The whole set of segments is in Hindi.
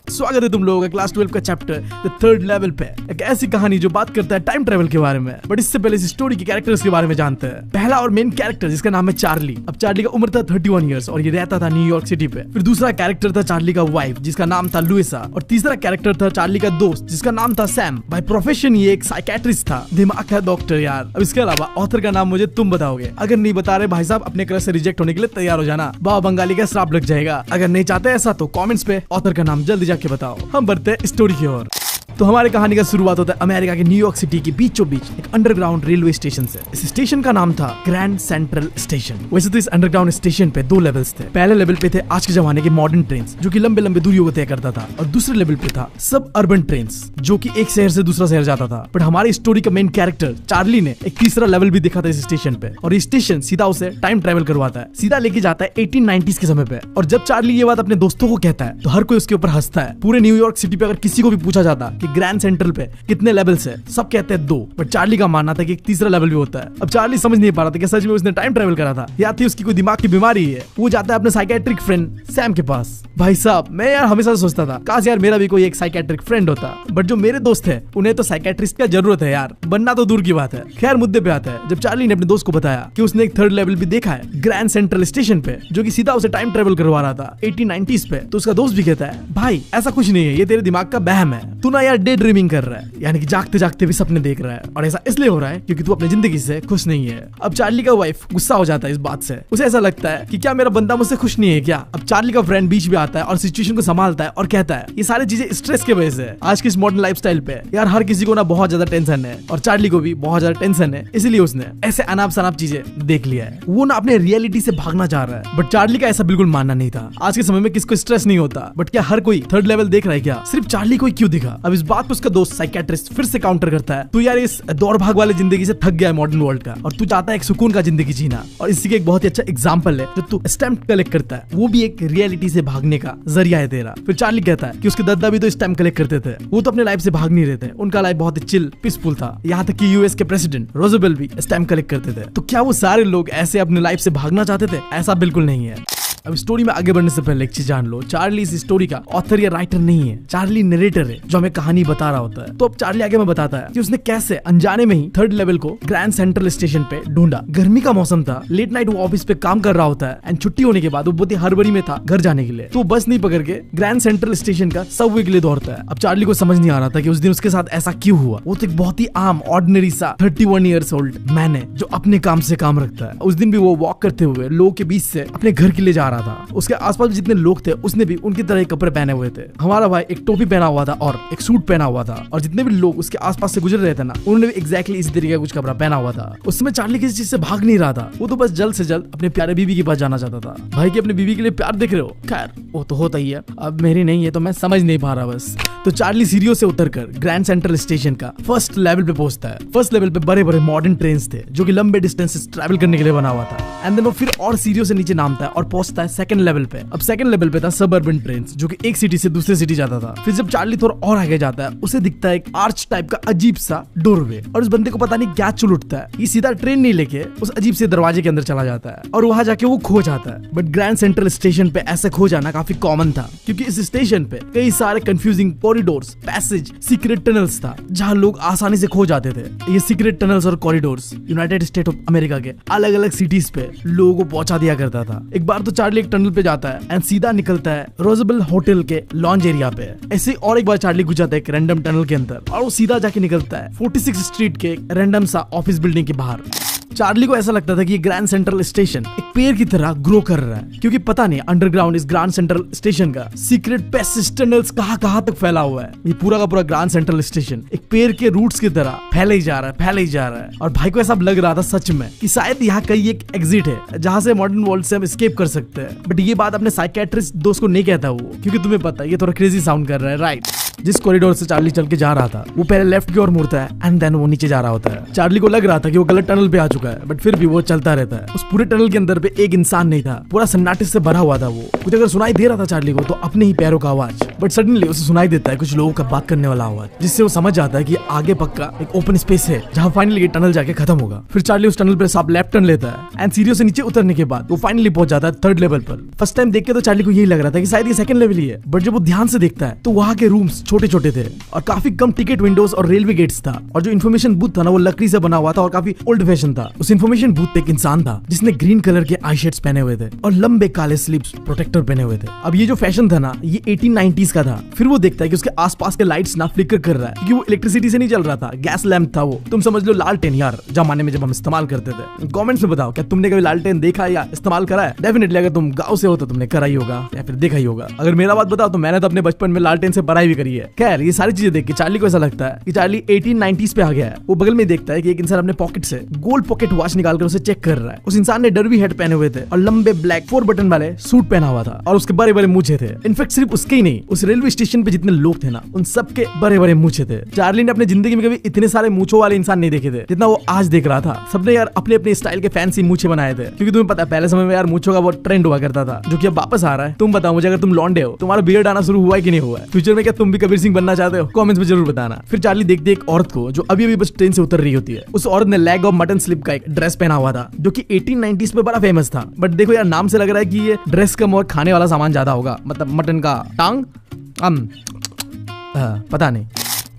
स्वागत है तुम लोगों का क्लास 12 का चैप्टर द थर्ड लेवल पे। एक ऐसी कहानी जो बात करता है टाइम ट्रेवल के बारे में। बट इससे पहले इस स्टोरी के कैरेक्टर्स के बारे में जानते हैं। पहला और मेन कैरेक्टर जिसका नाम है चार्ली। अब चार्ली का उम्र था 31 ईयर्स और ये रहता था न्यूयॉर्क सिटी पे। फिर दूसरा कैरेक्टर था चार्ली का वाइफ जिसका नाम था लुइसा। और तीसरा कैरेक्टर था चार्ली का दोस्त जिसका नाम था सैम। बाय प्रोफेशन ये एक साइकेट्रिस्ट था, दिमाग का डॉक्टर यार। अब इसके अलावा ऑथर का नाम मुझे तुम बताओगे। अगर नहीं बता रहे भाई साहब अपने क्रश से रिजेक्ट होने के लिए तैयार हो जाना, बाबा बंगाली का श्राप लग जाएगा। अगर नहीं चाहते ऐसा तो कमेंट्स पे ऑथर का नाम जल्दी जाके बताओ। हम बढ़ते हैं स्टोरी की ओर। तो हमारी कहानी का शुरुआत होता है अमेरिका के न्यूयॉर्क सिटी के बीचों बीच एक अंडरग्राउंड रेलवे स्टेशन से। इस स्टेशन का नाम था ग्रैंड सेंट्रल स्टेशन। वैसे तो इस अंडरग्राउंड स्टेशन पे 2 लेवल्स थे। पहले लेवल पे थे आज के जमाने के मॉडर्न ट्रेन जो कि लंबे लंबे दूरियों को तय करता था, और दूसरे लेवल पे था सब अर्बन ट्रेन जो कि एक शहर से दूसरा शहर जाता था। बट हमारी स्टोरी का मेन कैरेक्टर चार्ली ने एक तीसरा लेवल भी देखा था इस स्टेशन पे, और ये स्टेशन सीधा उसे टाइम ट्रेवल करवाता है, सीधा लेके जाता है 1890s के समय पे। और जब चार्ली ये बात अपने दोस्तों को कहता है तो हर कोई उसके ऊपर हंसता है। पूरे न्यूयॉर्क सिटी पे अगर किसी को भी पूछा जाता कि ग्रैंड सेंट्रल पे कितने लेवल्स है, सब कहते हैं 2। बट चार्ली का मानना था कि एक तीसरा लेवल भी होता है। अब चार्ली समझ नहीं पा रहा था कि सच में उसने टाइम ट्रेवल करा था या थी उसकी कोई दिमाग की बीमारी है। वो जाता है अपने साइकेट्रिक फ्रेंड सैम के पास। भाई साहब मैं यार हमेशा सोचता था काश यार मेरा भी कोई एक साइकेट्रिक फ्रेंड होता, बट जो मेरे दोस्त है उन्हें तो साइकेट्रिस्ट की जरूरत है यार, बनना तो दूर की बात है। खैर मुद्दे पे आता है। जब चार्ली ने अपने दोस्त को बताया कि उसने एक थर्ड लेवल भी देखा है ग्रैंड सेंट्रल स्टेशन पे जो कि सीधा उसे टाइम ट्रेवल करवा रहा था 1890s पे, तो उसका दोस्त भी कहता है भाई ऐसा कुछ नहीं है, ये तेरे दिमाग का बहम है, तू ना यार डे ड्रीमिंग कर रहा है, यानी कि जागते जागते भी सपने देख रहा है, और ऐसा इसलिए हो रहा है क्योंकि तू अपनी जिंदगी से खुश नहीं है। अब चार्ली का वाइफ गुस्सा हो जाता है इस बात से। उसे ऐसा लगता है कि क्या मेरा बंदा मुझसे खुश नहीं है क्या। अब चार्ली का फ्रेंड बीच में आता है और सिचुएशन को संभालता है और कहता है ये सारी चीजें स्ट्रेस की वजह से। आज की इस मॉडर्न लाइफस्टाइल पे यार हर किसी को ना बहुत ज्यादा टेंशन है, और चार्ली को भी बहुत ज्यादा टेंशन है, इसलिए उसने ऐसे अनाप शनाप चीजें देख लिया है। वो ना अपने रियलिटी से भागना चाह रहा है। बट चार्ली का ऐसा बिल्कुल मानना नहीं था। आज के समय में किसको स्ट्रेस नहीं होता, बट क्या हर कोई थर्ड लेवल देख रहा है क्या, सिर्फ चार्ली को ही क्यों दिखा। अब इस बात पर उसका दोस्त साइकेट्रिस्ट फिर से काउंटर करता है, तू यार इस दौड़ भाग वाले जिंदगी से थक गया है मॉडर्न वर्ल्ड का, और तू चाहता है एक सुकून का जिंदगी जीना। और इसी का एक बहुत ही अच्छा एग्जांपल है जो तू स्टैम्प कलेक्ट करता है, वो भी एक रियलिटी से भागने का जरिया है तेरा। फिर चार्ली कहता है कि उसके दादा भी तो स्टैम्प कलेक्ट करते थे, वो तो अपने लाइफ से भाग नहीं रहे थे, उनका लाइफ बहुत ही चिल पीसफुल था। यहाँ तक कि यूएस के प्रेसिडेंट रोजवेल्ट भी स्टैम्प कलेक्ट करते थे। तो क्या वो सारे लोग ऐसे अपने लाइफ से भागना चाहते थे? ऐसा बिल्कुल नहीं है। अब स्टोरी में आगे बढ़ने से पहले एक चीज जान लो, चार्ली इस स्टोरी का ऑथर या राइटर नहीं है, चार्ली नरेटर है जो हमें कहानी बता रहा होता है। तो अब चार्ली आगे में बताता है कि उसने कैसे अनजाने में ही थर्ड लेवल को ग्रैंड सेंट्रल स्टेशन पे ढूंढा। गर्मी का मौसम था, लेट नाइट वो ऑफिस पे काम कर रहा होता है, एंड छुट्टी होने के बाद वो बहुत ही हड़बड़ी में था घर जाने के लिए, तो बस नहीं पकड़ के ग्रैंड सेंट्रल स्टेशन का सबवे के लिए दौड़ता है। अब चार्ली को समझ नहीं आ रहा था कि उस दिन उसके साथ ऐसा क्यों हुआ। वो तो एक बहुत ही आम ऑर्डिनरी सा 31 ईयर्स ओल्ड मैन है जो अपने काम से काम रखता है। उस दिन भी वो वॉक करते हुए लोगों के बीच से अपने घर के लिए जा रहा था। उसके आसपास जितने लोग थे उसने भी उनकी तरह कपड़े पहने हुए थे। हमारा भाई एक टोपी पहना हुआ था और एक सूट पहना हुआ था, और जितने भी लोग उसके आसपास से गुजर रहे थे ना उन्होंने भी एग्जैक्टली इसी तरीके का कुछ कपड़ा पहना हुआ था। उस समय चार्ली किसी चीज से भाग नहीं रहा था, वो तो बस जल्द से जल्द अपने प्यारे बीवी के पास जाना चाहता था। भाई की अपने बीवी के लिए प्यार देख रहे हो, खैर वो तो होता ही है, अब मेरी नहीं है तो मैं समझ नहीं पा रहा बस। तो चार्ली सीढ़ियों से उतरकर ग्रैंड सेंट्रल स्टेशन का फर्स्ट लेवल पे पहुंचता है। फर्स्ट लेवल पे बड़े बड़े मॉडर्न ट्रेन थे जो कि लंबे डिस्टेंसेस ट्रैवल करने के लिए बना हुआ था, एंड देन वो फिर और सीढ़ियों से नीचे नामता है और पहुंचता है सेकंड लेवल पे। अब सेकंड लेवल पे था सबअर्बन ट्रेन जो कि एक सिटी से दूसरे सिटी जाता था। फिर जब चार्ली थोड़ा और आगे जाता है उसे दिखता है एक आर्च टाइप का अजीब सा डोरवे, और उस बंदे को पता नहीं क्या चुल उठता है, ये सीधा ट्रेन नहीं लेके उस अजीब से दरवाजे के अंदर चला जाता है और वहां जाके वो खो जाता है। बट ग्रैंड सेंट्रल स्टेशन पे ऐसे खो जाना काफी कॉमन था क्योंकि इस स्टेशन पे कई सारे confusing corridors, passage, secret tunnels था जहां लोग आसानी से खो जाते थे। ये सीक्रेट टनल्स और corridors United state of America के अलग अलग सिटीज पे लोगों को पहुंचा दिया करता था। एक बार तो चार्ली एक टनल पे जाता है एंड सीधा निकलता है रोजवेल्ट होटल के लॉन्ज एरिया पे। ऐसे और एक बार चार्ली घुस जाता है एक रैंडम टनल के अंदर और वो सीधा जाके निकलता है 46 स्ट्रीट के रैंडम सा ऑफिस बिल्डिंग के बाहर। चार्ली को ऐसा लगता था कि ये ग्रैंड सेंट्रल स्टेशन एक पेड़ की तरह ग्रो कर रहा है, क्योंकि पता नहीं अंडरग्राउंड इस ग्रैंड सेंट्रल स्टेशन का सीक्रेट पैसेज टनल्स कहां तक फैला हुआ है। ये पूरा का पूरा ग्रैंड सेंट्रल स्टेशन एक पेड़ के रूट्स की तरह फैले ही जा रहा है। और भाई को ऐसा लग रहा था सच में कि शायद यहाँ कहीं एक एग्जिट है जहां से मॉडर्न वर्ल्ड से हम एस्केप कर सकते हैं। बट ये बात अपने साइकेट्रिस्ट दोस्त को नहीं कहता वो, क्योंकि तुम्हें पता है ये थोड़ा क्रेजी साउंड कर रहा है, राइट। जिस कॉरिडोर से चार्ली चल के जा रहा था वो पहले लेफ्ट की ओर मुड़ता है एंड देन वो नीचे जा रहा होता है। चार्ली को लग रहा था कि वो गलत टनल पे आ चुका है, बट फिर भी वो चलता रहता है। उस पूरे टनल के अंदर पे एक इंसान नहीं था, पूरा सन्नाटे से भरा हुआ था। वो कुछ अगर सुनाई दे रहा था चार्ली को तो अपने ही पैरों का आवाज, बट सडनली उसे सुनाई देता है कुछ लोगों का बात करने वाला आवाज, जिससे वो समझ जाता है कि आगे पक्का एक ओपन स्पेस है जहाँ फाइनली ये टनल जाके खत्म होगा। फिर चार्ली उस टनल पे साफ लेफ्ट टर्न लेता है एंड सीढ़ियों से नीचे उतरने के बाद वो फाइनली पहुंच जाता है 3rd लेवल पर। फर्स्ट टाइम देख के तो चार्ली को यही लग रहा था कि शायद ये 2nd लेवल ही है, बट जब वो ध्यान से देखता है तो वहाँ के रूम्स छोटे छोटे थे और काफी कम टिकट विंडोज और रेलवे गेट्स था, और जो इन्फॉर्मेशन बूथ था ना वो लकड़ी से बना हुआ था और काफी ओल्ड फैशन था। उस इन्फॉर्मेशन बूथ पे एक इंसान था जिसने ग्रीन कलर के आई शेड्स पहने हुए थे और लंबे काले स्लीव्स प्रोटेक्टर पहने हुए थे। अब ये जो फैशन था ना ये 1890s का था। फिर वो देखता है कि उसके आसपास के लाइट्स ना फ्लिकर कर रहा है, क्योंकि वो इलेक्ट्रिसिटी से नहीं चल रहा था, गैस लैंप था वो। तुम समझ लो लालटेन यार, जमाने में जब हम इस्तेमाल करते थे। कमेंट्स में बताओ क्या तुमने कभी लालटेन देखा या इस्तेमाल करा है? डेफिनेटली अगर तुम गाँव से हो तो तुमने करा ही होगा या फिर देखा ही होगा। अगर मेरा बात बताओ तो मैंने तो अपने बचपन में लालटेन से पढ़ाई भी करी है। खैर ये सारी चीजें देख के चार्ली को ऐसा लगता है कि चार्ली 1890s पे आ गया है। वो बगल में देखता है कि एक इंसान अपने पॉकेट से गोल्ड पॉकेट वॉच निकालकर उसे चेक कर रहा है। उस इंसान ने डर्बी हेड पहने हुए थे और लंबे ब्लैक 4 बटन वाले सूट पहना हुआ था और उसके बड़े बड़े मूछे थे। इनफैक्ट सिर्फ उसके ही नहीं, उस रेलवे स्टेशन पे जितने लोग थे ना उन सबके बड़े बड़े मूछे थे। चार्ली ने अपनी जिंदगी में कभी इतने सारे मूछों वाले इंसान नहीं देखे थे जितना वो आज देख रहा था। सबने यार अपने अपने स्टाइल के फैंसी मूछे बनाए थे, क्योंकि तुम्हें पता है पहले समय में यार मूछों का बहुत ट्रेंड हुआ करता था, जो कि अब वापस आ रहा है। तुम बताओ मुझे, अगर तुम लौंडे हो तुम्हारा बियर्ड आना शुरू हुआ है कि नहीं हुआ है? फ्यूचर में क्या तुम भी कबीर सिंह बनना चाहते हो? कमेंट्स में जरूर बताना। फिर चार्ली देखते एक औरत को जो अभी अभी बस ट्रेन से उतर रही होती है। उस औरत ने लेग ऑफ मटन स्लिप का एक ड्रेस पहना हुआ था जो कि 1890s में बड़ा फेमस था। बट देखो यार नाम से लग रहा है कि ये ड्रेस कम और खाने वाला सामान ज्यादा होगा, मतलब मटन का टांग पता नहीं।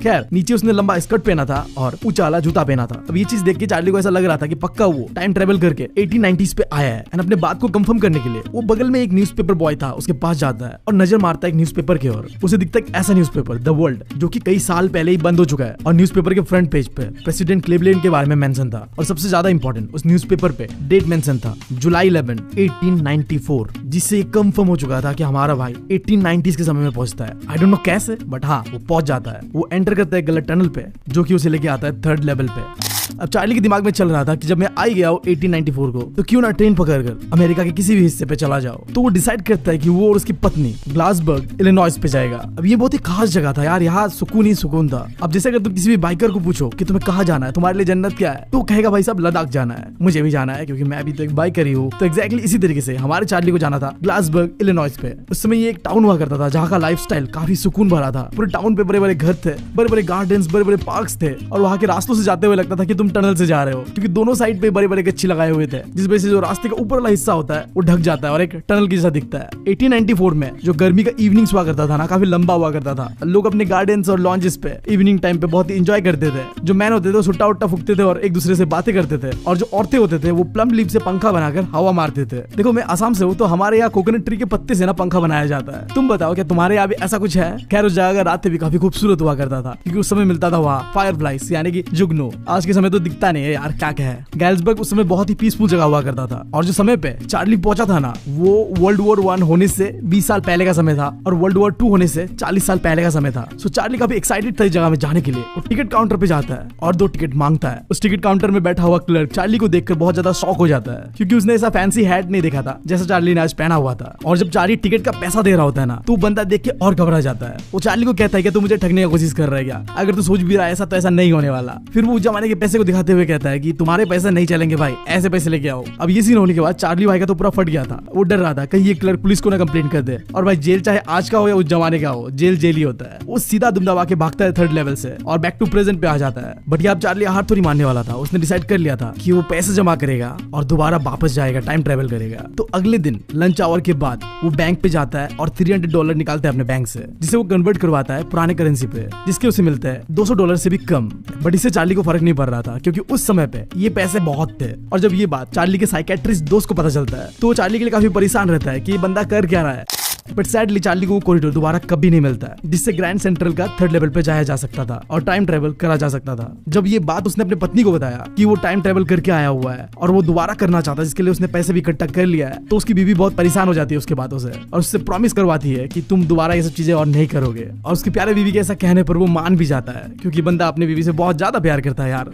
खैर नीचे उसने लंबा स्कर्ट पहना था और ऊंचा वाला जूता पहना था। अब ये चीज देख के चार्ली को ऐसा लग रहा था कि पक्का वो टाइम ट्रेवल करके 1890s पे आया है। एंड अपने बात को कंफर्म करने के लिए वो बगल में एक न्यूज़पेपर बॉय था उसके पास जाता है और नजर मारता है एक न्यूज़पेपर की ओर। उसे दिखता है एक ऐसा न्यूज़पेपर द वर्ल्ड जो कि कई साल पहले ही बंद हो चुका है, और न्यूज़पेपर के फ्रंट पेज पे प्रेसिडेंट क्लीवलैंड के बारे में मेंशन था। और सबसे ज्यादा इंपॉर्टेंट उस न्यूज़पेपर पे डेट मेंशन था जुलाई 11, 1894, जिससे ये कंफर्म हो चुका था कि हमारा भाई 1890s के समय में पहुंचता है। आई डोंट नो कैसे, बट हाँ वो पहुंच जाता है। वो एंटर करता है गलत टनल पे जो कि उसे लेके आता है 3rd लेवल पे। अब चार्ली के दिमाग में चल रहा था कि जब मैं आ गया हूँ 1894 को तो क्यों ना ट्रेन पकड़कर अमेरिका के किसी भी हिस्से पे चला जाओ। तो वो डिसाइड करता है कि वो और उसकी पत्नी ग्लासबर्ग इलिनॉइस पे जाएगा। अब ये बहुत ही खास जगह था यार, यहाँ सुकून ही सुकून था। अब जैसे अगर तुम किसी भी बाइकर को पूछो कि तुम्हें कहाँ जाना है, तुम्हारे लिए जन्नत क्या है, तो कहेगा भाई साहब लद्दाख जाना है। मुझे भी जाना है क्योंकि मैं भी तो एक बाइकर ही हूँ। तो एग्जैक्टली इसी तरीके से हमारे चार्ली को जाना था ग्लासबर्ग इलिनॉइस पे। उस समय ये एक टाउन हुआ करता था जहाँ का लाइफस्टाइल काफी सुकून भरा था। पूरे टाउन पे बड़े बड़े घर थे, बड़े बड़े गार्डन्स, बड़े बड़े पार्क्स थे, और वहाँ के रास्तों से जाते हुए लगता था कि तुम टनल से जा रहे हो, क्योंकि दोनों साइड पे बड़े बड़े गच्छे लगाए हुए थे, जिस वजह से जो रास्ते का ऊपर वाला हिस्सा होता है वो ढक जाता है और एक टनल की जैसा दिखता है। 1894 में जो गर्मी का इवनिंग्स हुआ करता था ना, काफी लंबा हुआ करता था। लोग अपने गार्डन्स और लॉन्जेस पे इवनिंग टाइम पे बहुत ही एंजॉय करते थे। जो मैन होते थे वो सुट्टा उट्टा फूकते थे और एक दूसरे से बातें करते थे, और जो औरतें होते थे वो प्लम लीफ से पंखा बनाकर हवा मारते थे। देखो मैं आसाम से हूँ तो हमारे यहाँ कोकोनट ट्री के पत्ते से ना पंखा बनाया जाता है। तुम बताओ क्या तुम्हारे यहाँ भी ऐसा कुछ है? खैर उस जगह का रात भी काफी खूबसूरत हुआ करता था, क्योंकि उस समय मिलता था वहाँ फायर फ्लाइज यानी कि जुगनू। आज के समय तो दिखता नहीं है यार, क्या कहे। गैल्सबर्ग उस समय बहुत ही पीसफुल जगह हुआ करता था, और जो समय पे चार्ली पहुंचा था ना वो वर्ल्ड वॉर 1 होने से 20 साल पहले का समय था और वर्ल्ड वॉर 2 होने से 40 साल पहले का समय था। सो चार्ली काफी एक्साइटेड था इस जगह में जाने के लिए। वो टिकट काउंटर पे जाता है और 2 टिकट मांगता है। उस टिकट काउंटर में बैठा हुआ क्लर्क चार्ली को देखकर बहुत ज्यादा शॉक हो जाता है, क्योंकि उसने ऐसा फैंसी हैट नहीं देखा था जैसा चार्ली ने आज पहना हुआ था। और जब चार्ली टिकट का पैसा दे रहा होता है ना तो बंदा देख के और घबरा जाता है। वो चार्ली को कहता है कि तू मुझे ठगने की कोशिश कर रहा है क्या? अगर तू सोच भी रहा है ऐसा तो ऐसा नहीं होने वाला। फिर वो उस जमाने के पैसे को दिखाते हुए कहता है कि तुम्हारे पैसे नहीं चलेंगे भाई, ऐसे पैसे लेके आओ। अब ये सीन होने के बाद चार्ली भाई का तो पूरा फट गया था। वो डर रहा था कहीं ये क्लर्क पुलिस को ना कंप्लेंट कर दे, और भाई जेल चाहे आज का हो या उस जमाने का हो, जेल जेल ही होता है। वो सीधा दुम दबा के भागता है 3rd लेवल से और बैक टू प्रेजेंट पे आ जाता है। बट ये अब चार्ली हार तो नहीं मानने वाला था। उसने डिसाइड कर लिया था कि वो पैसे जमा करेगा और दोबारा वापस जाएगा, टाइम ट्रेवल करेगा। तो अगले दिन लंच आवर के बाद वो बैंक पे जाता है और $300 निकालता है अपने बैंक से, जिसे वो कन्वर्ट करवाता है पुराने करेंसी पे, जिसके उसे मिलता है $200 से भी कम। बट इससे चार्ली को फर्क नहीं पड़ रहा था, क्योंकि उस समय पे ये पैसे बहुत थे। और जब ये बात चार्ली के साइकेट्रिस्ट दोस्त को पता चलता है तो वो चार्ली के लिए काफी परेशान रहता है कि ये बंदा कर क्या रहा है। बट सैडली चार्ली को वो कॉरिडोर दोबारा कभी नहीं मिलता है जिससे ग्रैंड सेंट्रल का 3rd लेवल पे जाया जा सकता था और टाइम ट्रेवल करा जा सकता था। जब ये बात उसने अपनी पत्नी को बताया कि वो टाइम ट्रेवल करके आया हुआ है और वो दोबारा करना चाहता है, जिसके लिए उसने पैसे भी इकट्ठा कर लिया है, तो उसकी बीवी बहुत परेशान हो जाती है उसके बातों से और उससे प्रॉमिस करवाती है कि तुम दोबारा ये सब चीजें और नहीं करोगे। और उसके प्यारे बीवी के ऐसा कहने पर वो मान भी जाता है, क्योंकि बंदा अपनी बीवी से बहुत ज्यादा प्यार करता है। यार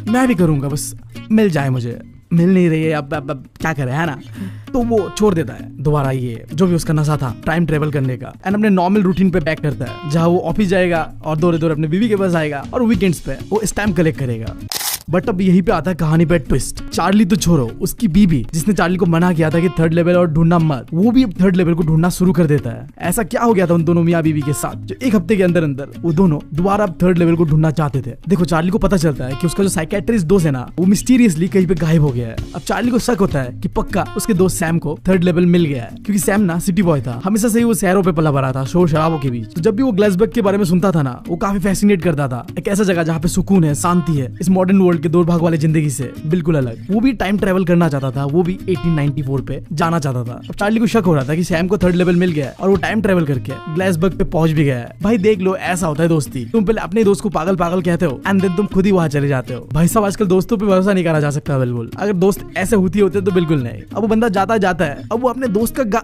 मैं भी करूंगा, बस मिल जाए मुझे, मिल नहीं रही है, अब क्या करे, है ना। तो वो छोड़ देता है दोबारा ये जो भी उसका नशा था टाइम ट्रेवल करने का, एंड अपने नॉर्मल रूटीन पे बैक करता है, जहाँ वो ऑफिस जाएगा और दौरे दौरे अपने बीवी के पास आएगा और वीकेंड्स पे वो स्टैम्प कलेक्ट करेगा। बट अब यहीं पे आता है कहानी पे ट्विस्ट। चार्ली तो छोड़ो, उसकी बीबी जिसने चार्ली को मना किया था कि थर्ड लेवल और ढूंढना मत, वो भी अब थर्ड लेवल को ढूंढना शुरू कर देता है। ऐसा क्या हो गया था उन दोनों मियां बीवी के साथ जो एक हफ्ते के अंदर अंदर वो दोनों दोबारा अब थर्ड लेवल को ढूंढना चाहते थे। देखो चार्ली को पता चलता है कि उसका जो साइकेट्रिस्ट दोस्त है ना, वो मिस्टीरियसली कहीं पे गायब हो गया है। अब चार्ली को शक होता है कि पक्का उसके दोस्त सैम को थर्ड लेवल मिल गया है, क्योंकि सैम ना सिटी बॉय था, हमेशा से ही वो शहरों पे पला भरा था शोर शराबों के बीच। तो जब भी वो ग्लासबर्ग के बारे में सुनता था ना, वो काफी फैसिनेट करता था। एक ऐसा जगह जहाँ पे सुकून है, शांति है, इस मॉडर्न वर्ल्ड के दौड़ भाग वाले जिंदगी से बिल्कुल अलग। वो भी टाइम ट्रेवल करना चाहता था, वो भी 1894 पे जाना चाहता था। अब चार्ली को शक हो रहा था कि सैम को थर्ड लेवल मिल गया है और वो टाइम ट्रेवल करके ग्लासबर्ग पे पहुंच भी गया है। भाई देख लो, ऐसा होता है दोस्ती। तुम पहले अपने दोस्त को पागल पागल कहते हो एंड देन तुम खुद ही वहां चले जाते हो। भाई साहब आजकल दोस्तों पे भरोसा नहीं करा जा सकता बिल्कुल। अगर दोस्त ऐसे होती होते तो बिल्कुल नहीं। अब वो बंदा जाता है, अब वो अपने दोस्त का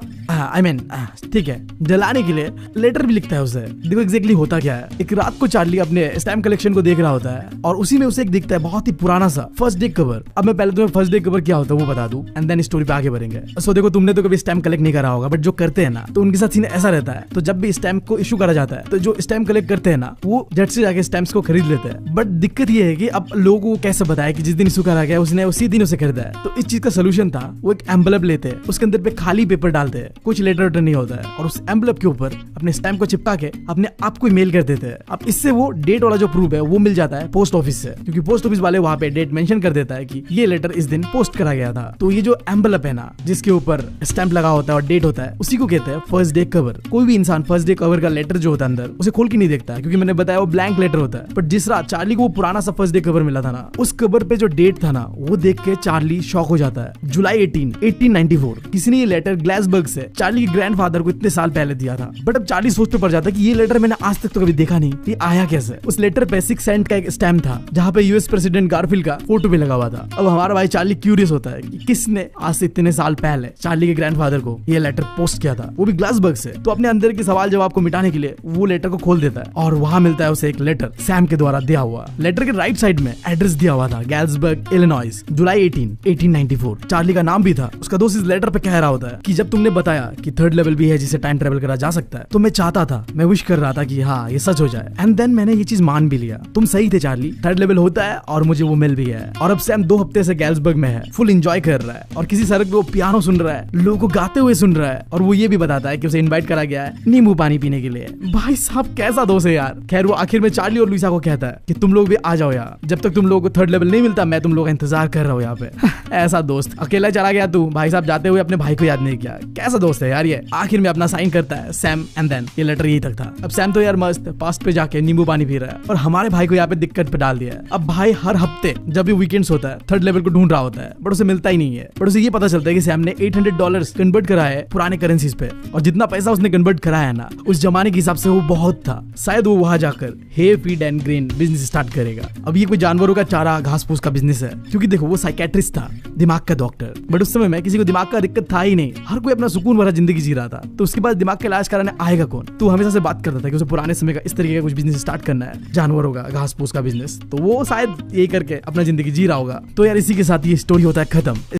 ठीक है जलाने के लिए लेटर भी लिखता है उसे। देखो एग्जैक्टली होता क्या है। एक रात को चार्ली अपने स्टैम्प कलेक्शन को देख रहा होता है और उसी में उसे एक दिखता है बहुत ही पुराना सा फर्स्ट डे कवर। अब मैं पहले तुम्हें फर्स्ट डे कवर क्या होता है वो बता दूं एंड देन स्टोरी पे आगे बढ़ेंगे। सो देखो, तुमने तो कभी स्टैम्प कलेक्ट नहीं करा होगा, बट जो करते हैं ना तो उनके साथ सीन ऐसा रहता है। तो जब भी स्टैम्प को इशू करा जाता है तो जो स्टैम्प कलेक्ट करते हैं ना, वो झट से जाके स्टैम्प्स को खरीद लेते हैं। बट दिक्कत ये है कि अब लोगों को कैसे बताया कि जिस दिन इशू करा गया उसने उसी दिन उसे खरीदा है। तो इस चीज का सोल्यूशन था, वो एक एम्बलप लेते हैं, उसके अंदर पे खाली पेपर डालते हैं, कुछ लेटर नहीं होता है, और उस एम्बलप के ऊपर अपने स्टैम्प को चिपका के अपने आप को मेल कर देते हैं। अब इससे वो डेट वाला जो प्रूफ है वो मिल जाता है पोस्ट ऑफिस से, क्योंकि पोस्ट ऑफिस वाले वहाँ पे डेट मेंशन कर देता है कि ये लेटर इस दिन पोस्ट करा गया था। तो ये जो एम्बलप है ना, जिसके ऊपर स्टैम्प लगा होता है और डेट होता है, उसी को कहते हैं फर्स्ट डे कवर। कोई भी इंसान फर्स्ट डे कवर का लेटर जो होता है अंदर उसे खोल के नहीं देखता है, क्योंकि मैंने बताया वो ब्लैंक लेटर होता है। बट जिस रात चार्ली को वो पुराना सा फर्स्ट डे कवर मिला था ना, उस कवर पे जो डेट था ना, वो देख के चार्ली शॉक हो जाता है। जुलाई 1894। किसी ने ये लेटर ग्लासबर्ग से चार्ली के ग्रैंडफादर को इतने साल पहले दिया था। बट अब चार्ली सोच पे पड़ जाता है कि ये लेटर मैंने आज तक तो कभी देखा नहीं, ये आया कैसे। उस लेटर पे 6 सेंट का एक स्टैम्प था, जहाँ पे यूएस प्रेसिडेंट गारफील्ड का फोटो भी लगा हुआ था। अब हमारा भाई चार्ली क्यूरियस होता है कि किसने आज से इतने साल पहले चार्ली के ग्रैंडफादर को ये लेटर पोस्ट किया था, वो भी ग्लासबर्ग से। तो अपने अंदर के सवाल जवाब को मिटाने के लिए वो लेटर को खोल देता है और वहाँ मिलता है उसे एक लेटर सैम के द्वारा दिया हुआ। लेटर के राइट साइड में एड्रेस दिया हुआ था, गैल्सबर्ग इलिनॉइस, जुलाई 1894। चार्ली का नाम भी था। उसका दोस्त इस लेटर पे कह रहा होता है कि जब तुमने बताया कि थर्ड लेवल भी है जिसे टाइम ट्रेवल करा जा सकता है, तो मैं चाहता था, मैं विश कर रहा था कि हाँ ये सच हो जाए, एंड देन मैंने ये चीज मान भी लिया। तुम सही थे चार्ली, थर्ड लेवल होता है और मुझे वो मिल भी गया है। और अब सैम 2 हफ्ते से गैल्सबर्ग में है, फुल एंजॉय कर रहा है और किसी सड़क पे वो पियानो सुन रहा है, लोगों को गाते हुए सुन रहा है, और वो ये भी बताता है कि उसे इनवाइट करा गया है नींबू पानी पीने के लिए। भाई साहब कैसा दोस्त है यार। खैर वो आखिर में चार्ली और लुइसा को कहता है कि तुम लोग भी आ जाओ यार, जब तक तुम लोगों को थर्ड लेवल नहीं मिलता मैं तुम लोग का इंतजार कर रहा हूँ यहाँ पे। ऐसा दोस्त, अकेला चला गया तू, भाई साहब जाते हुए अपने भाई को याद नहीं किया। कैसा दोस्त है यार ये। आखिर में अपना साइन करता है सैम एंड देन ये लेटर यही तक था। अब सैम तो यार मस्त पास्ट पे जाके नींबू पानी पी रहा है और हमारे भाई को यहाँ पे दिक्कत पे डाल दिया है। अब भाई हर हफ्ते जब भी वीकेंड्स होता है थर्ड लेवल को ढूंढ रहा होता है, बट उसे मिलता ही नहीं है। बट उसे ये पता चलता है कि सैम ने $800 कन्वर्ट कराया है पुराने करेंसीज पे, और जितना पैसा उसने कन्वर्ट कराया है ना, उस जमाने के हिसाब से वो बहुत था। शायद वो वहां जाकर hay feed and grain business start करेगा। अब ये कोई जानवरों का चारा घास फूस का बिजनेस है, क्योंकि देखो वो साइकेट्रिस्ट था, दिमाग का डॉक्टर। बट उस समय में किसी को दिमाग का दिक्कत था ही नहीं, हर कोई अपना सुकून भरा जिंदगी जी रहा था। तो उसके बाद दिमाग का इलाज कराने आएगा कौन। तो हमेशा से बात करता था कि उसे पुराने समय का इस तरीके का कुछ बिजनेस स्टार्ट करना है, जानवरों का घास फूस का बिजनेस। तो वो शायद यही करके अपना जिंदगी जी रहा होगा। तो यार इसी के साथ ये स्टोरी होता है खत्म।